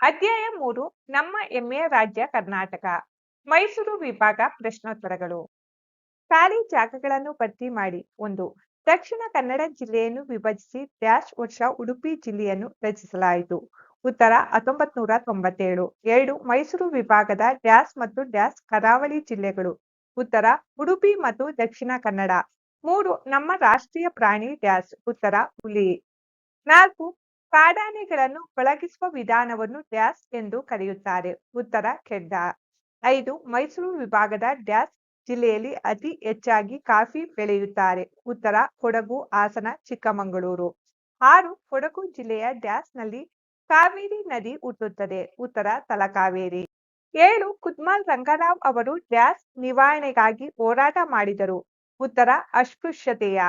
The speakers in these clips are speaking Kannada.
ಅಧ್ಯಾಯ 3 ನಮ್ಮ ಹೆಮ್ಮೆಯ ರಾಜ್ಯ ಕರ್ನಾಟಕ. ಮೈಸೂರು ವಿಭಾಗ ಪ್ರಶ್ನೋತ್ತರಗಳು. ಖಾಲಿ ಜಾಗಗಳನ್ನು ಭರ್ತಿ ಮಾಡಿ. 1. ದಕ್ಷಿಣ ಕನ್ನಡ ಜಿಲ್ಲೆಯನ್ನು ವಿಭಜಿಸಿ ಡ್ಯಾಶ್ ವರ್ಷ ಉಡುಪಿ ಜಿಲ್ಲೆಯನ್ನು ರಚಿಸಲಾಯಿತು. ಉತ್ತರ 1997. 2. ಮೈಸೂರು ವಿಭಾಗದ ಡ್ಯಾಶ್ ಮತ್ತು ಡ್ಯಾಶ್ ಕರಾವಳಿ ಜಿಲ್ಲೆಗಳು. ಉತ್ತರ ಉಡುಪಿ ಮತ್ತು ದಕ್ಷಿಣ ಕನ್ನಡ. 3. ನಮ್ಮ ರಾಷ್ಟ್ರೀಯ ಪ್ರಾಣಿ ಡ್ಯಾಶ್. ಉತ್ತರ ಹುಲಿ. 4. ಕಾಡಾನೆಗಳನ್ನು ಪಳಗಿಸುವ ವಿಧಾನವನ್ನು ಡ್ಯಾಶ್ ಎಂದು ಕರೆಯುತ್ತಾರೆ. ಉತ್ತರ ಕೆಡ್ಡ. 5. ಮೈಸೂರು ವಿಭಾಗದ ಡ್ಯಾಶ್ ಜಿಲ್ಲೆಯಲ್ಲಿ ಅತಿ ಹೆಚ್ಚಾಗಿ ಕಾಫಿ ಬೆಳೆಯುತ್ತಾರೆ. ಉತ್ತರ ಕೊಡಗು, ಹಾಸನ, ಚಿಕ್ಕಮಗಳೂರು. 6. ಕೊಡಗು ಜಿಲ್ಲೆಯ ಡ್ಯಾಶ್ನಲ್ಲಿ ಕಾವೇರಿ ನದಿ ಹುಟ್ಟುತ್ತದೆ. ಉತ್ತರ ತಲಕಾವೇರಿ. 7. ಕುದ್ಮಲ್ ರಂಗರಾವ್ ಅವರು ಡ್ಯಾಶ್ ನಿವಾರಣೆಗಾಗಿ ಹೋರಾಟ ಮಾಡಿದರು. ಉತ್ತರ ಅಸ್ಪೃಶ್ಯತೆಯ.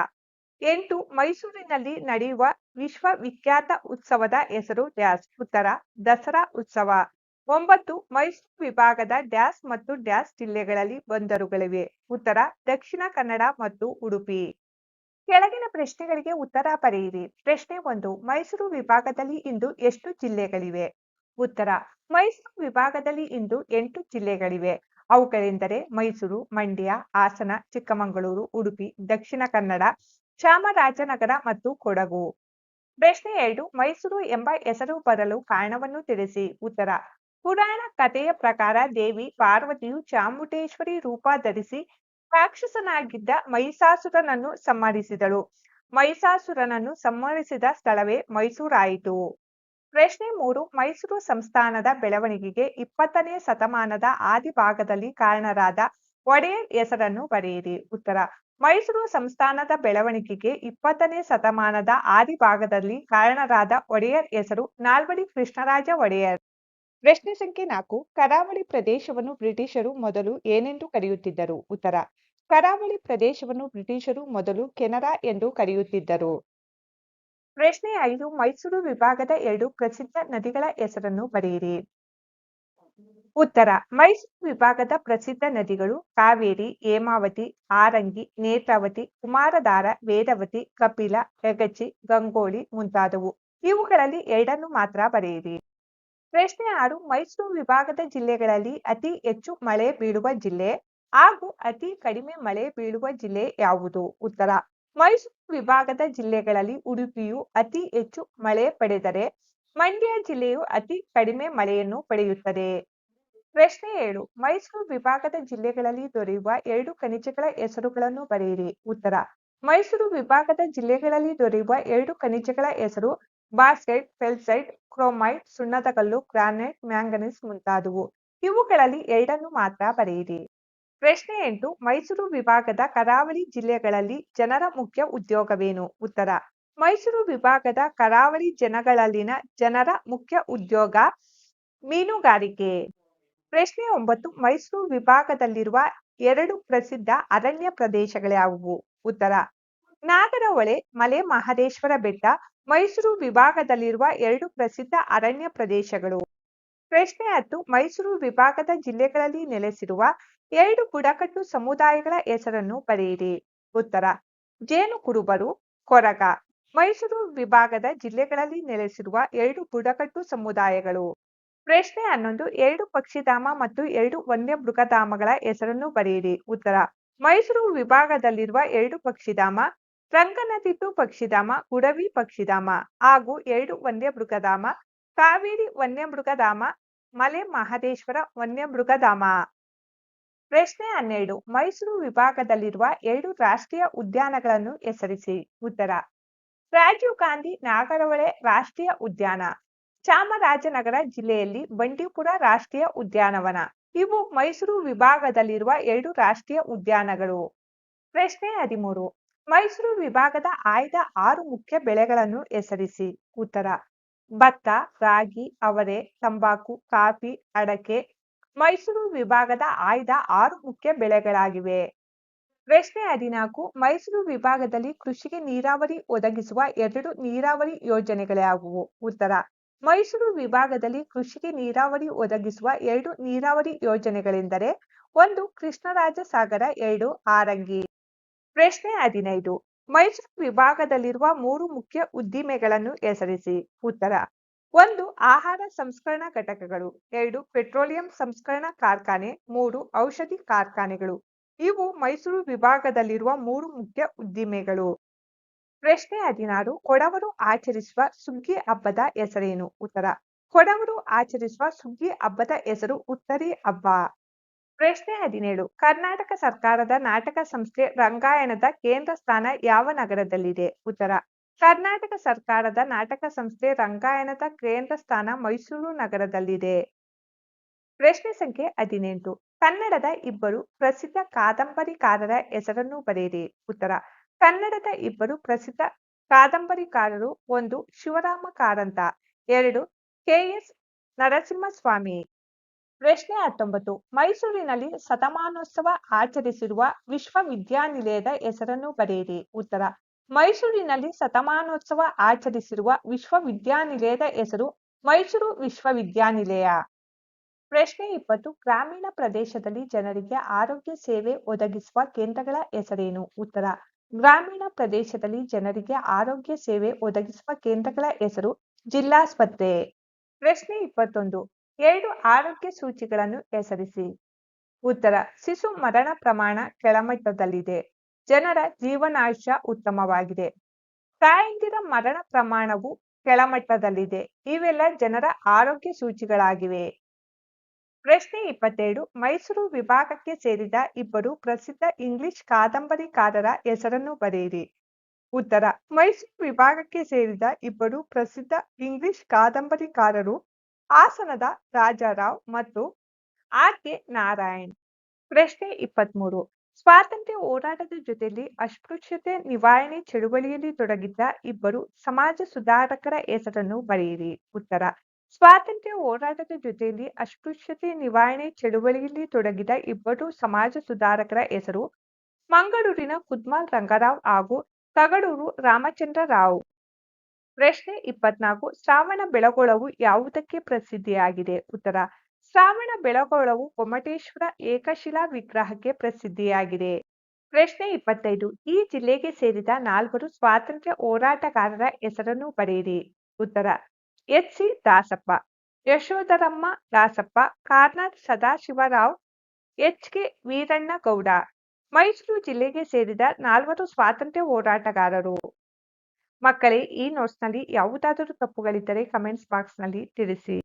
8. ಮೈಸೂರಿನಲ್ಲಿ ನಡೆಯುವ ವಿಶ್ವವಿಖ್ಯಾತ ಉತ್ಸವದ ಹೆಸರು ಡ್ಯಾಶ್. ಉತ್ತರ ದಸರಾ ಉತ್ಸವ. 9. ಮೈಸೂರು ವಿಭಾಗದ ಡ್ಯಾಶ್ ಮತ್ತು ಡ್ಯಾಶ್ ಜಿಲ್ಲೆಗಳಲ್ಲಿ ಬಂದರುಗಳಿವೆ. ಉತ್ತರ ದಕ್ಷಿಣ ಕನ್ನಡ ಮತ್ತು ಉಡುಪಿ. ಕೆಳಗಿನ ಪ್ರಶ್ನೆಗಳಿಗೆ ಉತ್ತರ ಬರೆಯಿರಿ. ಪ್ರಶ್ನೆ 1. ಮೈಸೂರು ವಿಭಾಗದಲ್ಲಿ ಇಂದು ಎಷ್ಟು ಜಿಲ್ಲೆಗಳಿವೆ? ಉತ್ತರ ಮೈಸೂರು ವಿಭಾಗದಲ್ಲಿ ಇಂದು 8 ಜಿಲ್ಲೆಗಳಿವೆ. ಅವುಗಳೆಂದರೆ ಮೈಸೂರು, ಮಂಡ್ಯ, ಹಾಸನ, ಚಿಕ್ಕಮಗಳೂರು, ಉಡುಪಿ, ದಕ್ಷಿಣ ಕನ್ನಡ, ಚಾಮರಾಜನಗರ ಮತ್ತು ಕೊಡಗು. ಪ್ರಶ್ನೆ 2. ಮೈಸೂರು ಎಂಬ ಹೆಸರು ಬರಲು ಕಾರಣವನ್ನು ತಿಳಿಸಿ. ಉತ್ತರ ಪುರಾಣ ಕಥೆಯ ಪ್ರಕಾರ ದೇವಿ ಪಾರ್ವತಿಯು ಚಾಮುಂಡೇಶ್ವರಿ ರೂಪ ಧರಿಸಿ ರಾಕ್ಷಸನಾಗಿದ್ದ ಮಹಿಷಾಸುರನನ್ನು ಸಂಹರಿಸಿದಳು. ಮಹಿಷಾಸುರನನ್ನು ಸಂಹರಿಸಿದ ಸ್ಥಳವೇ ಮೈಸೂರಾಯಿತು. ಪ್ರಶ್ನೆ 3. ಮೈಸೂರು ಸಂಸ್ಥಾನದ ಬೆಳವಣಿಗೆಗೆ 20ನೇ ಶತಮಾನದ ಆದಿಭಾಗದಲ್ಲಿ ಕಾರಣರಾದ ಒಡೆಯರ್ ಹೆಸರನ್ನು ಬರೆಯಿರಿ. ಉತ್ತರ ಮೈಸೂರು ಸಂಸ್ಥಾನದ ಬೆಳವಣಿಗೆಗೆ 20ನೇ ಶತಮಾನದ ಆದಿಭಾಗದಲ್ಲಿ ಕಾರಣರಾದ ಒಡೆಯರ್ ಹೆಸರು ನಾಲ್ವಡಿ ಕೃಷ್ಣರಾಜ ಒಡೆಯರ್. ಪ್ರಶ್ನೆ ಸಂಖ್ಯೆ 4. ಕರಾವಳಿ ಪ್ರದೇಶವನ್ನು ಬ್ರಿಟಿಷರು ಮೊದಲು ಏನೆಂದು ಕರೆಯುತ್ತಿದ್ದರು? ಉತ್ತರ ಕರಾವಳಿ ಪ್ರದೇಶವನ್ನು ಬ್ರಿಟಿಷರು ಮೊದಲು ಕೆನರಾ ಎಂದು ಕರೆಯುತ್ತಿದ್ದರು. ಪ್ರಶ್ನೆ 5. ಮೈಸೂರು ವಿಭಾಗದ 2 ಪ್ರಸಿದ್ಧ ನದಿಗಳ ಹೆಸರನ್ನು ಬರೆಯಿರಿ. ಉತ್ತರ ಮೈಸೂರು ವಿಭಾಗದ ಪ್ರಸಿದ್ಧ ನದಿಗಳು ಕಾವೇರಿ, ಹೇಮಾವತಿ, ಹಾರಂಗಿ, ನೇತ್ರಾವತಿ, ಕುಮಾರಧಾರ, ವೇದವತಿ, ಕಪಿಲ, ಯಗಚಿ, ಗಂಗೋಳಿ ಮುಂತಾದವು. ಇವುಗಳಲ್ಲಿ 2 ಮಾತ್ರ ಬರೆಯಿರಿ. ಪ್ರಶ್ನೆ 6. ಮೈಸೂರು ವಿಭಾಗದ ಜಿಲ್ಲೆಗಳಲ್ಲಿ ಅತಿ ಹೆಚ್ಚು ಮಳೆ ಬೀಳುವ ಜಿಲ್ಲೆ ಹಾಗೂ ಅತಿ ಕಡಿಮೆ ಮಳೆ ಬೀಳುವ ಜಿಲ್ಲೆ ಯಾವುದು? ಉತ್ತರ ಮೈಸೂರು ವಿಭಾಗದ ಜಿಲ್ಲೆಗಳಲ್ಲಿ ಉಡುಪಿಯು ಅತಿ ಹೆಚ್ಚು ಮಳೆ ಪಡೆದರೆ ಮಂಡ್ಯ ಜಿಲ್ಲೆಯು ಅತಿ ಕಡಿಮೆ ಮಳೆಯನ್ನು ಪಡೆಯುತ್ತದೆ. ಪ್ರಶ್ನೆ 7. ಮೈಸೂರು ವಿಭಾಗದ ಜಿಲ್ಲೆಗಳಲ್ಲಿ ದೊರೆಯುವ 2 ಖನಿಜಗಳ ಹೆಸರುಗಳನ್ನು ಬರೆಯಿರಿ. ಉತ್ತರ ಮೈಸೂರು ವಿಭಾಗದ ಜಿಲ್ಲೆಗಳಲ್ಲಿ ದೊರೆಯುವ 2 ಖನಿಜಗಳ ಹೆಸರು ಬಾಕ್ಸೈಟ್, ಫೆಲ್ಸೈಟ್, ಕ್ರೋಮೈಟ್, ಸುಣ್ಣದಕಲ್ಲು, ಗ್ರಾನೈಟ್, ಮ್ಯಾಂಗನೀಸ್ ಮುಂತಾದವು. ಇವುಗಳಲ್ಲಿ 2 ಮಾತ್ರ ಬರೆಯಿರಿ. ಪ್ರಶ್ನೆ 8. ಮೈಸೂರು ವಿಭಾಗದ ಕರಾವಳಿ ಜಿಲ್ಲೆಗಳಲ್ಲಿ ಜನರ ಮುಖ್ಯ ಉದ್ಯೋಗವೇನು? ಉತ್ತರ ಮೈಸೂರು ವಿಭಾಗದ ಕರಾವಳಿ ಜನಗಳಲ್ಲಿನ ಜನರ ಮುಖ್ಯ ಉದ್ಯೋಗ ಮೀನುಗಾರಿಕೆ. ಪ್ರಶ್ನೆ 9. ಮೈಸೂರು ವಿಭಾಗದಲ್ಲಿರುವ 2 ಪ್ರಸಿದ್ಧ ಅರಣ್ಯ ಪ್ರದೇಶಗಳ್ಯಾವುವು? ಉತ್ತರ ನಾಗರಹೊಳೆ, ಮಲೆ ಮಹದೇಶ್ವರ ಬೆಟ್ಟ ಮೈಸೂರು ವಿಭಾಗದಲ್ಲಿರುವ 2 ಪ್ರಸಿದ್ಧ ಅರಣ್ಯ ಪ್ರದೇಶಗಳು. ಪ್ರಶ್ನೆ 10. ಮೈಸೂರು ವಿಭಾಗದ ಜಿಲ್ಲೆಗಳಲ್ಲಿ ನೆಲೆಸಿರುವ 2 ಬುಡಕಟ್ಟು ಸಮುದಾಯಗಳ ಹೆಸರನ್ನು ಬರೆಯಿರಿ. ಉತ್ತರ ಜೇನು ಕುರುಬರು, ಕೊರಗ. ಮೈಸೂರು ವಿಭಾಗದ ಜಿಲ್ಲೆಗಳಲ್ಲಿ ನೆಲೆಸಿರುವ 2 ಬುಡಕಟ್ಟು ಸಮುದಾಯಗಳು. ಪ್ರಶ್ನೆ 11. 2 ಪಕ್ಷಿಧಾಮ ಮತ್ತು 2 ವನ್ಯಮೃಗಧಾಮಗಳ ಹೆಸರನ್ನು ಬರೆಯಿರಿ. ಉತ್ತರ ಮೈಸೂರು ವಿಭಾಗದಲ್ಲಿರುವ 2 ಪಕ್ಷಿಧಾಮ ರಂಗನತಿಟ್ಟು ಪಕ್ಷಿಧಾಮ, ಗುಡವಿ ಪಕ್ಷಿಧಾಮ ಹಾಗೂ 2 ವನ್ಯಮೃಗಧಾಮ ಕಾವೇರಿ ವನ್ಯಮೃಗಧಾಮ, ಮಲೆ ಮಹದೇಶ್ವರ ವನ್ಯಮೃಗಧಾಮ. ಪ್ರಶ್ನೆ 12. ಮೈಸೂರು ವಿಭಾಗದಲ್ಲಿರುವ 2 ರಾಷ್ಟ್ರೀಯ ಉದ್ಯಾನಗಳನ್ನು ಹೆಸರಿಸಿ. ಉತ್ತರ ರಾಜೀವ್ ಗಾಂಧಿ ನಾಗರಹೊಳೆ ರಾಷ್ಟ್ರೀಯ ಉದ್ಯಾನ, ಚಾಮರಾಜನಗರ ಜಿಲ್ಲೆಯಲ್ಲಿ ಬಂಡೀಪುರ ರಾಷ್ಟ್ರೀಯ ಉದ್ಯಾನವನ. ಇವು ಮೈಸೂರು ವಿಭಾಗದಲ್ಲಿರುವ 2 ರಾಷ್ಟ್ರೀಯ ಉದ್ಯಾನಗಳು. ಪ್ರಶ್ನೆ 13. ಮೈಸೂರು ವಿಭಾಗದ ಆಯ್ದ 6 ಮುಖ್ಯ ಬೆಳೆಗಳನ್ನು ಹೆಸರಿಸಿ. ಉತ್ತರ ಭತ್ತ, ರಾಗಿ, ಅವರೆ, ತಂಬಾಕು, ಕಾಫಿ, ಅಡಕೆ ಮೈಸೂರು ವಿಭಾಗದ ಆಯ್ದ 6 ಮುಖ್ಯ ಬೆಳೆಗಳಾಗಿವೆ. ಪ್ರಶ್ನೆ 14. ಮೈಸೂರು ವಿಭಾಗದಲ್ಲಿ ಕೃಷಿಗೆ ನೀರಾವರಿ ಒದಗಿಸುವ 2 ನೀರಾವರಿ ಯೋಜನೆಗಳ್ಯಾವುವು? ಉತ್ತರ ಮೈಸೂರು ವಿಭಾಗದಲ್ಲಿ ಕೃಷಿಗೆ ನೀರಾವರಿ ಒದಗಿಸುವ 2 ನೀರಾವರಿ ಯೋಜನೆಗಳೆಂದರೆ 1 ಕೃಷ್ಣರಾಜ ಸಾಗರ, 2 ಹಾರಂಗಿ. ಪ್ರಶ್ನೆ 15. ಮೈಸೂರು ವಿಭಾಗದಲ್ಲಿರುವ 3 ಮುಖ್ಯ ಉದ್ದಿಮೆಗಳನ್ನು ಹೆಸರಿಸಿ. ಉತ್ತರ 1 ಆಹಾರ ಸಂಸ್ಕರಣಾ ಘಟಕಗಳು, 2 ಪೆಟ್ರೋಲಿಯಂ ಸಂಸ್ಕರಣಾ ಕಾರ್ಖಾನೆ, 3 ಔಷಧಿ ಕಾರ್ಖಾನೆಗಳು. ಇವು ಮೈಸೂರು ವಿಭಾಗದಲ್ಲಿರುವ 3 ಮುಖ್ಯ ಉದ್ದಿಮೆಗಳು. ಪ್ರಶ್ನೆ 16 ಕೊಡವರು ಆಚರಿಸುವ ಸುಗ್ಗಿ ಹಬ್ಬದ ಹೆಸರೇನು? ಉತ್ತರ ಕೊಡವರು ಆಚರಿಸುವ ಸುಗ್ಗಿ ಹಬ್ಬದ ಹೆಸರು ಉತ್ತರಿ ಹಬ್ಬ. ಪ್ರಶ್ನೆ 17 ಕರ್ನಾಟಕ ಸರ್ಕಾರದ ನಾಟಕ ಸಂಸ್ಥೆ ರಂಗಾಯಣದ ಕೇಂದ್ರ ಸ್ಥಾನ ಯಾವ ನಗರದಲ್ಲಿದೆ? ಉತ್ತರ ಕರ್ನಾಟಕ ಸರ್ಕಾರದ ನಾಟಕ ಸಂಸ್ಥೆ ರಂಗಾಯಣದ ಕೇಂದ್ರ ಸ್ಥಾನ ಮೈಸೂರು ನಗರದಲ್ಲಿದೆ. ಪ್ರಶ್ನೆ ಸಂಖ್ಯೆ 18 ಕನ್ನಡದ ಇಬ್ಬರು ಪ್ರಸಿದ್ಧ ಕಾದಂಬರಿಕಾರರ ಹೆಸರನ್ನು ಬರೆಯಿರಿ. ಉತ್ತರ ಕನ್ನಡದ ಇಬ್ಬರು ಪ್ರಸಿದ್ಧ ಕಾದಂಬರಿಕಾರರು 1 ಶಿವರಾಮ ಕಾರಂತ, 2 ಕೆ.ಎಸ್. ನರಸಿಂಹಸ್ವಾಮಿ. ಪ್ರಶ್ನೆ 19 ಮೈಸೂರಿನಲ್ಲಿ ಶತಮಾನೋತ್ಸವ ಆಚರಿಸಿರುವ ವಿಶ್ವವಿದ್ಯಾನಿಲಯದ ಹೆಸರನ್ನು ಬರೆಯಿರಿ. ಉತ್ತರ ಮೈಸೂರಿನಲ್ಲಿ ಶತಮಾನೋತ್ಸವ ಆಚರಿಸಿರುವ ವಿಶ್ವವಿದ್ಯಾನಿಲಯದ ಹೆಸರು ಮೈಸೂರು ವಿಶ್ವವಿದ್ಯಾನಿಲಯ. ಪ್ರಶ್ನೆ 20 ಗ್ರಾಮೀಣ ಪ್ರದೇಶದಲ್ಲಿ ಜನರಿಗೆ ಆರೋಗ್ಯ ಸೇವೆ ಒದಗಿಸುವ ಕೇಂದ್ರಗಳ ಹೆಸರೇನು? ಉತ್ತರ ಗ್ರಾಮೀಣ ಪ್ರದೇಶದಲ್ಲಿ ಜನರಿಗೆ ಆರೋಗ್ಯ ಸೇವೆ ಒದಗಿಸುವ ಕೇಂದ್ರಗಳ ಹೆಸರು ಜಿಲ್ಲಾಸ್ಪತ್ರೆ. ಪ್ರಶ್ನೆ 21 2 ಆರೋಗ್ಯ ಸೂಚಿಗಳನ್ನು ಹೆಸರಿಸಿ. ಉತ್ತರ ಶಿಶು ಮರಣ ಪ್ರಮಾಣ ಕೆಳಮಟ್ಟದಲ್ಲಿದೆ, ಜನರ ಜೀವನಾಯುಷ್ಯ ಉತ್ತಮವಾಗಿದೆ. ತಾಯಂದಿರ ಮರಣ ಪ್ರಮಾಣವು ಕೆಳಮಟ್ಟದಲ್ಲಿದೆ. ಇವೆಲ್ಲ ಜನರ ಆರೋಗ್ಯ ಸೂಚಿಗಳಾಗಿವೆ. ಪ್ರಶ್ನೆ 22 ಮೈಸೂರು ವಿಭಾಗಕ್ಕೆ ಸೇರಿದ ಇಬ್ಬರು ಪ್ರಸಿದ್ಧ ಇಂಗ್ಲಿಷ್ ಕಾದಂಬರಿಕಾರರ ಹೆಸರನ್ನು ಬರೆಯಿರಿ. ಉತ್ತರ ಮೈಸೂರು ವಿಭಾಗಕ್ಕೆ ಸೇರಿದ ಇಬ್ಬರು ಪ್ರಸಿದ್ಧ ಇಂಗ್ಲಿಷ್ ಕಾದಂಬರಿಕಾರರು ಹಾಸನದ ರಾಜಾರಾವ್ ಮತ್ತು ಆರ್.ಕೆ. ನಾರಾಯಣ್. ಪ್ರಶ್ನೆ 23 ಸ್ವಾತಂತ್ರ್ಯ ಹೋರಾಟದ ಜೊತೆಯಲ್ಲಿ ಅಸ್ಪೃಶ್ಯತೆ ನಿವಾರಣೆ ಚಳುವಳಿಯಲ್ಲಿ ತೊಡಗಿದ್ದ ಇಬ್ಬರು ಸಮಾಜ ಸುಧಾರಕರ ಹೆಸರನ್ನು ಬರೆಯಿರಿ. ಉತ್ತರ ಸ್ವಾತಂತ್ರ್ಯ ಹೋರಾಟದ ಜೊತೆಯಲ್ಲಿ ಅಸ್ಪೃಶ್ಯತೆ ನಿವಾರಣೆ ಚಳುವಳಿಯಲ್ಲಿ ತೊಡಗಿದ ಇಬ್ಬರು ಸಮಾಜ ಸುಧಾರಕರ ಹೆಸರು ಮಂಗಳೂರಿನ ಕುದ್ಮಲ್ ರಂಗರಾವ್ ಹಾಗೂ ತಗಡೂರು ರಾಮಚಂದ್ರ ರಾವ್. ಪ್ರಶ್ನೆ 24 ಶ್ರಾವಣ ಬೆಳಗೊಳವು ಯಾವುದಕ್ಕೆ ಪ್ರಸಿದ್ಧಿಯಾಗಿದೆ? ಉತ್ತರ ಶ್ರಾವಣ ಬೆಳಗೊಳವು ಗೊಮ್ಮಟೇಶ್ವರ ಏಕಶಿಲಾ ವಿಗ್ರಹಕ್ಕೆ ಪ್ರಸಿದ್ಧಿಯಾಗಿದೆ. ಪ್ರಶ್ನೆ 25 ಈ ಜಿಲ್ಲೆಗೆ ಸೇರಿದ 4 ಸ್ವಾತಂತ್ರ್ಯ ಹೋರಾಟಗಾರರ ಹೆಸರನ್ನು ಬರೆಯಿರಿ. ಉತ್ತರ ಎಚ್.ಸಿ. ದಾಸಪ್ಪ, ಯಶೋಧರಮ್ಮ ದಾಸಪ್ಪ, ಕಾರ್ನಾಡ್ ಸದಾಶಿವರಾವ್, ಎಚ್.ಕೆ. ವೀರಣ್ಣಗೌಡ. ಮೈಸೂರು ಜಿಲ್ಲೆಗೆ ಸೇರಿದ 4 ಸ್ವಾತಂತ್ರ್ಯ ಹೋರಾಟಗಾರರು. ಮಕ್ಕಳೇ, ಈ ನೋಟ್ಸ್ನಲ್ಲಿ ಯಾವುದಾದರೂ ತಪ್ಪುಗಳಿದ್ದರೆ ಕಮೆಂಟ್ಸ್ ಬಾಕ್ಸ್ನಲ್ಲಿ ತಿಳಿಸಿ.